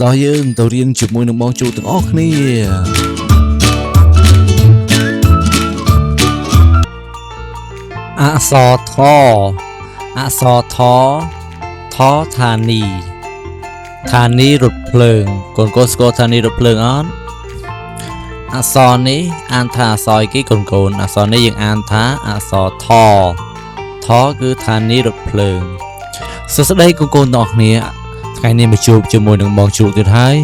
ដល់យើងទៅរៀនជាមួយនឹងបងជូទាំងអស់គ្នាអក្សរថអក្សរថថឋានីឋានីរថភ្លើងកូនស្គាល់ឋានីរថភ្លើងអត់អក្សរនេះអានថាអក្សរអីគេកូនអក្សរនេះយើងអានថាអក្សរថគឺឋានីរថភ្លើងសួស្តីកូនទាំងអស់គ្នាថ្ងៃនេះមកជួបជាមួយនឹងបងជ្រូកទៀតហើយ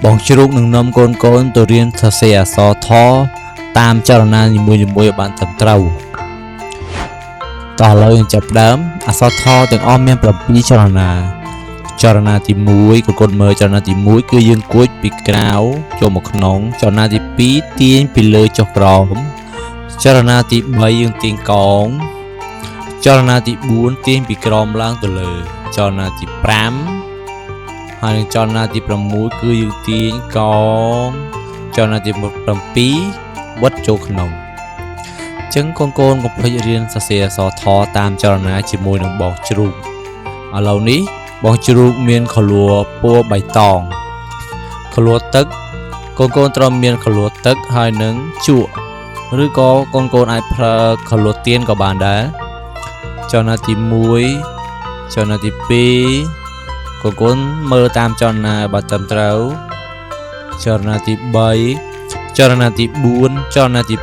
បងជ្រូកនឹងនាំកូនទៅរៀនសរសេរអក្សរថតាមចលនានីមួយៗឲ្យបានត្រឹមត្រូវតោះឥឡូវយើងចាប់ផ្ដើមអក្សរថទាំងអស់មាន7ចលនាចលនាទី1កូនមើលចលនាទី1គឺយើងគួចពីក្រៅចូលមកក្នុងចលនាទី2ទាញពីលើចុះក្រោមចលនាទី3យើងទាញកងចលនាទី4ទាញពីក្រោមឡើងទៅលើចលនាទី5ហើយចលនាទី6គឺយើងទាញកងចលនាទី7វត្តចូលក្នុងចឹងកូនកុំភ្លេចរៀនសរសេរអក្សរថតាមចលនាជាមួយនឹងបងជ្រូកឥឡូវនេះបងជ្រូកមានខលួពណ៌បៃតងខលួទឹកកូនត្រូវមានខលួទឹកហើយនឹងជក់ឬក៏កូនអាចប្រើខលួទៀនក៏បានដែរចលនាទី1ចលនាទី2កូនមើលតាមចលនាបើត្រឹមត្រូវចលនាទី3ចលនាទី4ចលនាទី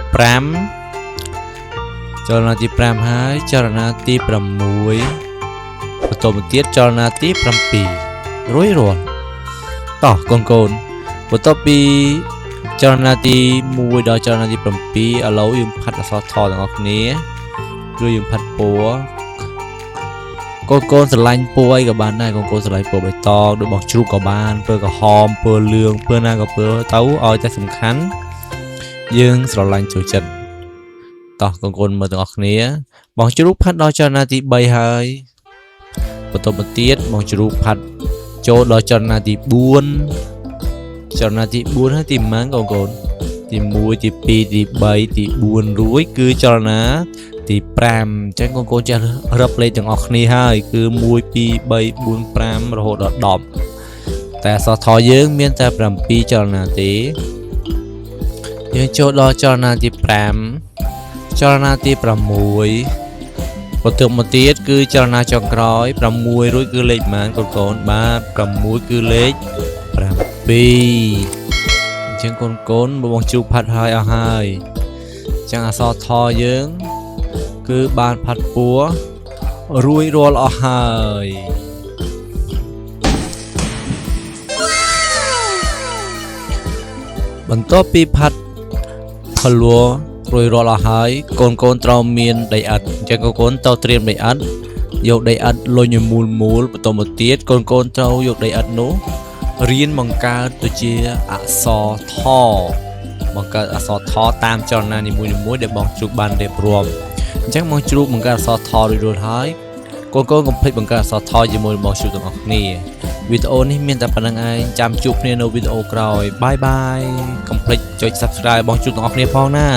5ចលនាទី5ហើយចលនាទី6បន្តមកទៀតចលនាទី7រួចរាល់តោះកូនបន្ទាប់ពីចលនាទី1ដល់ចលនាទី7ឥឡូវយើងផាត់អក្សរថទាំងអស់គ្នាគឺយើងផាត់ពណ៌កូនស្រឡាញ់ពណ៌អីក៏បានដែរកូនស្រឡាញ់ពណ៌បៃតងដូចបងជ្រូកក៏បានពណ៌ក្រហមពណ៌លឿងពណ៌ណាក៏ពណ៌ទៅឲ្យតែសំខាន់យើងស្រឡាញ់ចូលចិត្តតោះកូនមើលទាំងអស់គ្នាបងជ្រូកផាត់ដល់ចលនាទី3ហើយបន្តមកទៀតបងជ្រូកផាត់ចូលដល់ចលនាទី4ចលនាទី4ហើយទីម៉ាំងកូនទី1ទី2ទី3ទី4រួចគឺចលនាទី5អញ្ចឹងកូនចេះរឹបលេខទាំងអស់គ្នាហើយគឺ1 2 3 4 5រហូតដល់10តែអក្សរថយើងមានតែ7ចលនាទេយើងចូលដល់ចលនាទី5ចលនាទី6បន្ទាប់មកទៀតគឺចលនាចុងក្រោយ6រួចគឺលេខម៉ានកូនបាទ6គឺលេខ7អញ្ចឹងកូនបងជ្រូកផាត់ហើយអស់ហើយអញ្ចឹងអក្សរថយើងគឺបានផាត់ពណ៌រួចរាល់អស់ហើយបន្ទាប់ពីផាត់ផលួរួចរាល់អស់ហើយកូនត្រូវមានដីឥដ្ឋអញ្ចឹងកូនត្រូវត្រៀមដីឥដ្ឋយកដីឥដ្ឋលុញឲ្យមូលបន្តមកទៀតកូនត្រូវយកដីឥដ្ឋនោះរៀនបង្កើតទៅជាអក្សរថបង្កើតអក្សរថតាមចលនានីមួយៗដែលបងជ្រូកបានរៀបរាប់អញ្ចឹងបងជ្រូកបង្កើតអក្សរថរួចរាល់ហើយកូនកុំភ្លេចបង្កើតអក្សរថជាមួយបងជ្រូកទាំងអស់គ្នាវីដេអូនេះមានតែប៉ុណ្្នឹងឯងចាំជួបគ្នានៅវីដេអូក្រោយបាយបាយកុំភ្លេចចុច Subscribe បងជ្រូកទាំងអស់គ្នាផងណា